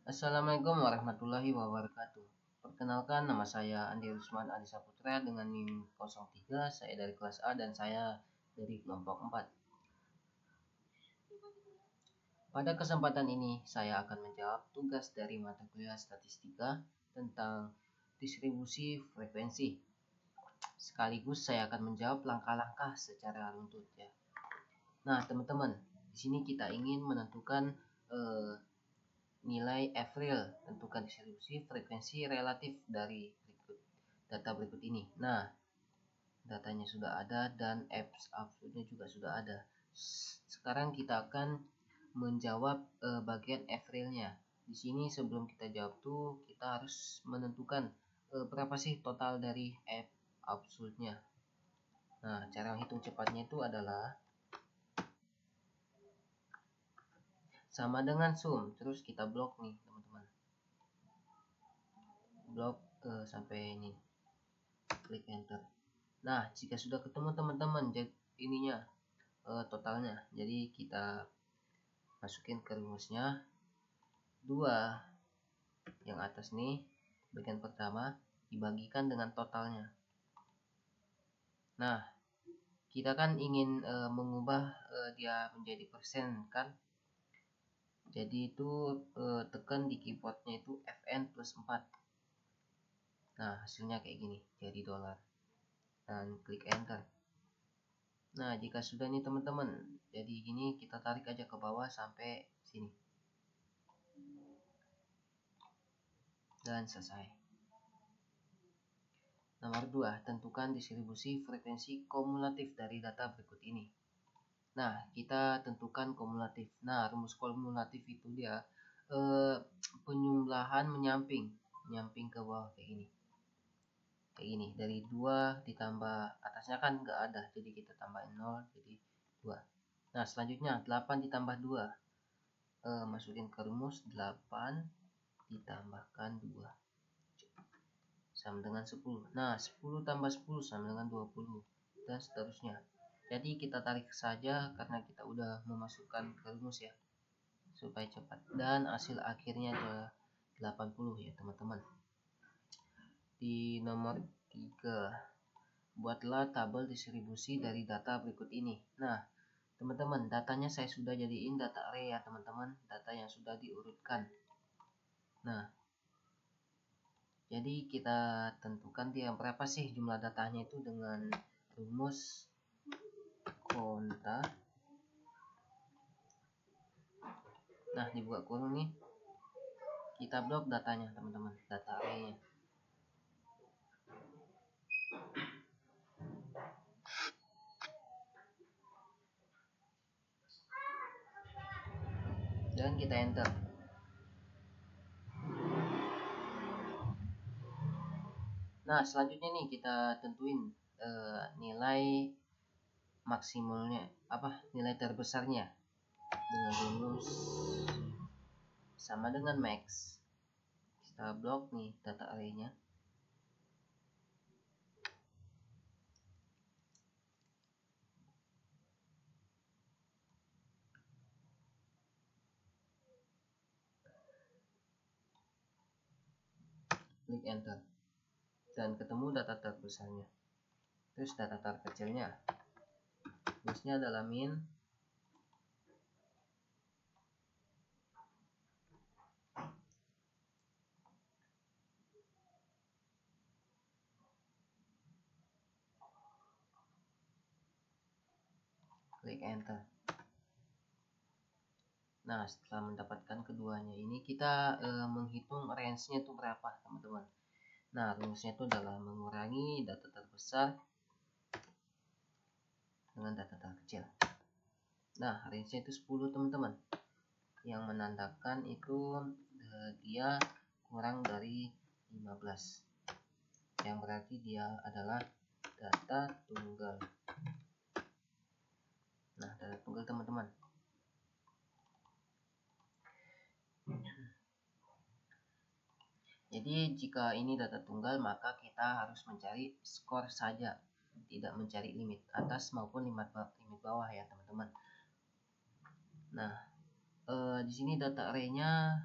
Assalamualaikum warahmatullahi wabarakatuh. Perkenalkan, nama saya Andi Rusman Adi Saputra dengan NIM 03. Saya dari kelas A dan saya dari kelompok 4. Pada kesempatan ini saya akan menjawab tugas dari mata kuliah statistika tentang distribusi frekuensi. Sekaligus saya akan menjawab langkah-langkah secara runtut ya. Nah, teman-teman, di sini kita ingin menentukan nilai F-real, tentukan distribusi frekuensi relatif dari data berikut ini. Nah, datanya sudah ada dan F absolutnya juga sudah ada. Sekarang kita akan menjawab bagian F-realnya. Di sini sebelum kita jawab tuh kita harus menentukan berapa sih total dari F absolutnya. Nah, cara hitung cepatnya itu adalah sama dengan sum, terus kita blok nih teman-teman, blok sampai ini, klik enter. Nah, jika sudah ketemu teman-teman ininya totalnya, jadi kita masukin ke rumusnya 2 yang atas nih, bagian pertama dibagikan dengan totalnya. Nah, kita kan ingin mengubah dia menjadi persen kan, jadi itu tekan di keyboardnya itu Fn plus 4. Nah, hasilnya kayak gini, jadi dolar, dan klik enter. Nah, jika sudah nih teman-teman, jadi gini, kita tarik aja ke bawah sampai sini dan selesai. Nomor 2, tentukan distribusi frekuensi kumulatif dari data berikut ini. Nah, kita tentukan kumulatif. Nah, rumus kumulatif itu dia penjumlahan menyamping ke bawah kayak gini. Dari 2 ditambah atasnya kan nggak ada, jadi kita tambahin 0 jadi 2. Nah, selanjutnya 8 ditambah 2. Masukin ke rumus 8 ditambahkan 2 sama dengan 10. Nah, 10 tambah 10 sama dengan 20 dan seterusnya. Jadi kita tarik saja karena kita udah memasukkan ke rumus ya, supaya cepat. Dan hasil akhirnya adalah 80 ya teman-teman. Di nomor 3, buatlah tabel distribusi dari data berikut ini. Nah, teman-teman, datanya saya sudah jadiin data array ya teman-teman, data yang sudah diurutkan. Nah, jadi kita tentukan dia berapa sih jumlah datanya itu dengan rumus konta. Nah, dibuka kurung nih, kita blok datanya teman-teman, data array-nya. Dan kita enter. Nah, selanjutnya nih kita tentuin nilai maksimalnya, nilai terbesarnya dengan rumus sama dengan max. Kita blok nih data array-nya. Klik enter dan ketemu data terbesarnya. Terus data terkecilnya, rumusnya adalah min klik enter. Nah, setelah mendapatkan keduanya ini, kita menghitung range-nya itu berapa teman-teman. Nah, rumusnya itu adalah mengurangi data terbesar dengan data terkecil. Nah, range-nya itu 10 teman-teman, yang menandakan itu dia kurang dari 15, yang berarti dia adalah data tunggal. Nah, data tunggal teman-teman. Jadi jika ini data tunggal, maka kita harus mencari skor saja, tidak mencari limit atas maupun limit bawah ya teman-teman. Nah, di sini data array-nya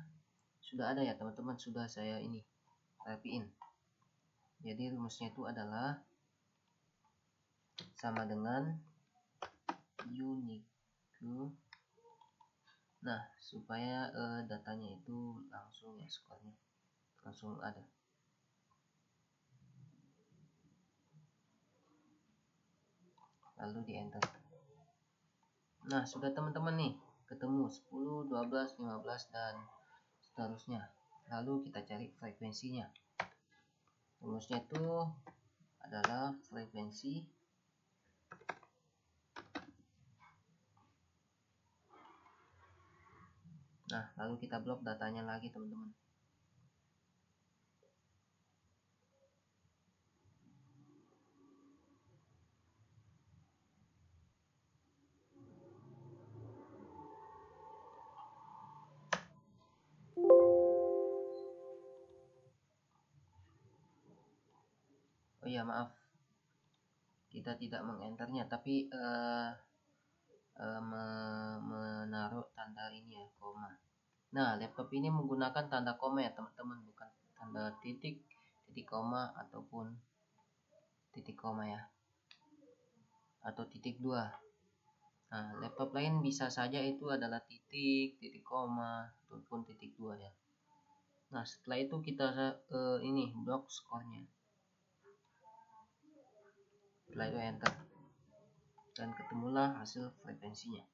sudah ada ya teman-teman, sudah saya ini rapiin. Jadi rumusnya itu adalah sama dengan unique. Nah, supaya datanya itu langsung ya, skornya langsung ada. Lalu di enter. Nah, sudah teman-teman nih, ketemu 10, 12, 15 dan seterusnya. Lalu kita cari frekuensinya. Rumusnya itu adalah frekuensi Nah, lalu kita blok datanya lagi teman-teman. Oh iya, maaf, kita tidak mengenternya, tapi menaruh tanda ini ya, koma. Nah, laptop ini menggunakan tanda koma ya teman-teman, bukan tanda titik, titik koma ataupun titik koma ya, atau titik dua. Nah, laptop lain bisa saja itu adalah titik, titik koma, ataupun titik dua ya. Nah, setelah itu kita ini blok skornya. Setelah itu enter, dan ketemulah hasil frekuensinya.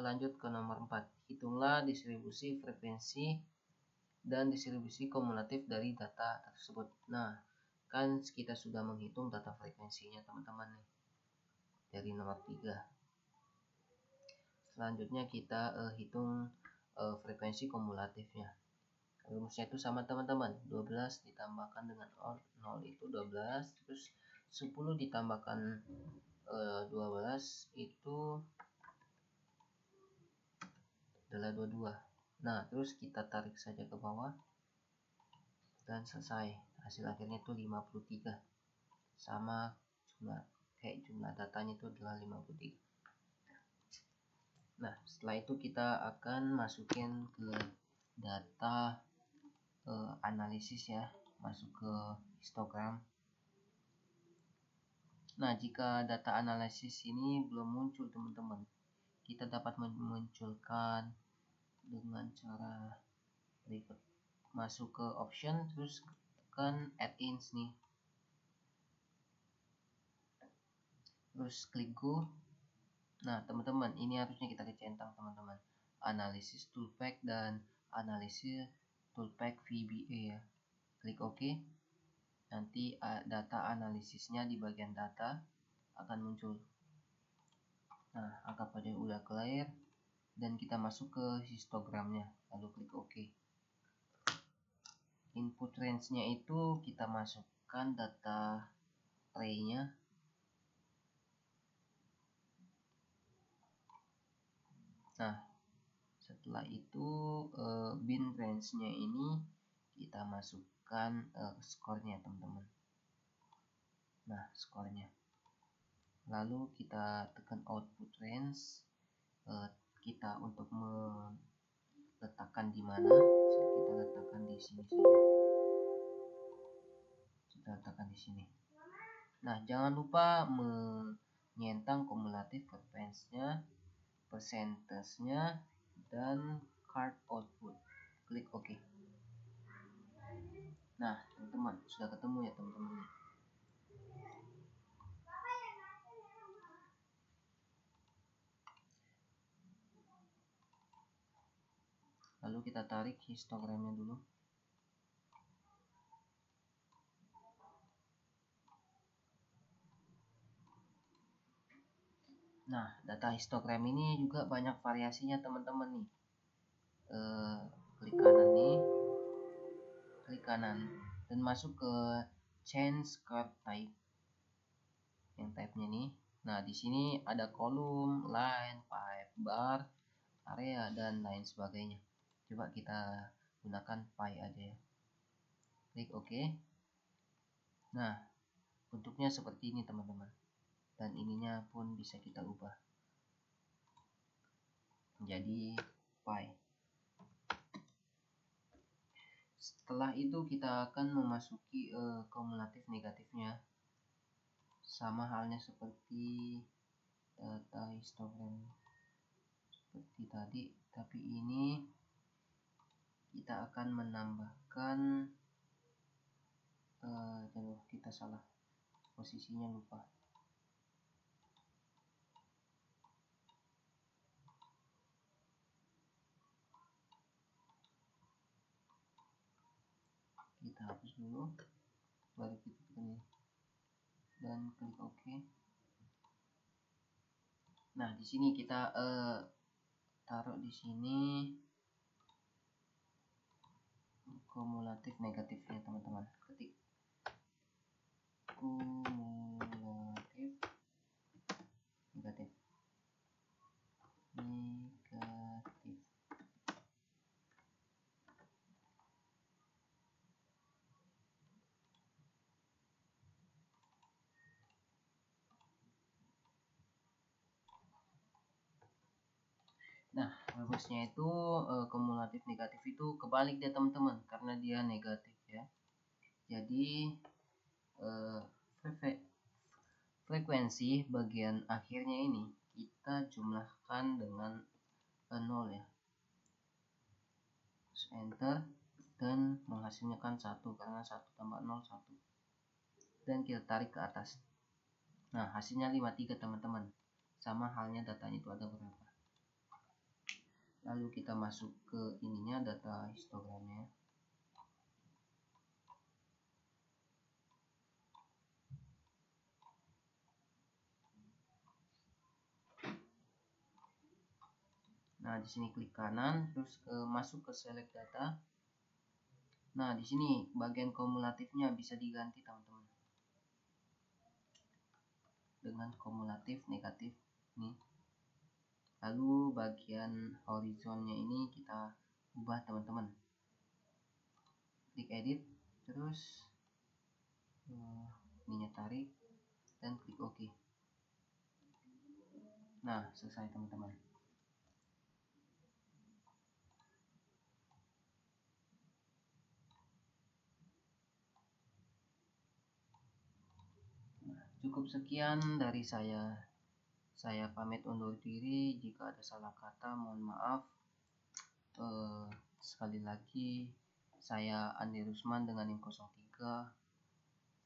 Lanjut ke nomor 4. Hitunglah distribusi frekuensi dan distribusi kumulatif dari data tersebut. Nah, kan kita sudah menghitung data frekuensinya teman-teman nih, dari nomor 3. Selanjutnya kita hitung frekuensi kumulatifnya. Rumusnya itu sama teman-teman, 12 ditambahkan dengan 0 itu 12, terus 10 ditambahkan 12 itu adalah 22. Nah, terus kita tarik saja ke bawah dan selesai. Hasil akhirnya itu 53. Sama jumlah datanya itu adalah 53. Nah, setelah itu kita akan masukin ke data analisis ya, masuk ke histogram. Nah, jika data analisis ini belum muncul teman-teman, kita dapat memunculkan dengan cara berikut. Masuk ke option, terus tekan add-ins nih, terus klik go. Nah teman-teman, ini harusnya kita kecentang teman-teman, analisis toolpack dan analisis toolpack VBA ya. Klik OK. Nanti data analisisnya di bagian data akan muncul. Nah, anggap aja udah clear, dan kita masuk ke histogramnya, lalu klik OK. Input range-nya itu kita masukkan data tray-nya. Nah, setelah itu bin range-nya ini kita masukkan skornya teman-teman. Nah, skornya. Lalu kita tekan output range. Kita untuk meletakkan di mana, kita letakkan di sini saja. Kita letakkan di sini. Nah, jangan lupa menyentang kumulatif frequency-nya, persentasenya, dan card output. Klik OK. Nah, teman-teman, sudah ketemu ya teman-teman. Lalu kita tarik histogramnya dulu. Nah, data histogram ini juga banyak variasinya teman-teman nih. Klik kanan nih, klik kanan dan masuk ke change card type. Yang type-nya nih. Nah, di sini ada kolom, line, pipe, bar, area, dan lain sebagainya. Coba kita gunakan pie aja ya. Klik OK. Nah, bentuknya seperti ini teman-teman. Dan ininya pun bisa kita ubah jadi pi. Setelah itu kita akan memasuki kumulatif negatifnya, sama halnya seperti data histogram seperti tadi, tapi ini kita akan menambahkan kita salah posisinya, lupa. Kita hapus dulu, baru kita tekan dan klik OK. Nah, di sini kita taruh di sini kumulatif negatifnya, teman-teman. Ketik kumulatif negatif. Nah, bagusnya itu kumulatif negatif itu kebalik dia, teman-teman, karena dia negatif ya. Jadi frekuensi bagian akhirnya ini kita jumlahkan dengan 0 ya. Terus enter dan menghasilkan 1, karena 1 tambah 0 1. Dan kita tarik ke atas. Nah, hasilnya 53, teman-teman. Sama halnya datanya itu ada berapa. Lalu kita masuk ke ininya, data histogramnya. Nah, di sini klik kanan, terus masuk ke select data. Nah, di sini bagian kumulatifnya bisa diganti, teman-teman, dengan kumulatif negatif nih. Lalu bagian horizonnya ini kita ubah, teman-teman. Klik edit, terus ininya tarik dan klik OK. Nah, selesai, teman-teman. Cukup sekian dari saya. Saya pamit undur diri. Jika ada salah kata, mohon maaf. Sekali lagi, saya Andi Rusman dengan NIM 03.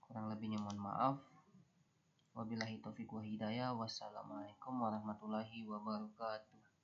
Kurang lebihnya mohon maaf. Wabillahi taufiq wa hidayah. Wassalamualaikum warahmatullahi wabarakatuh.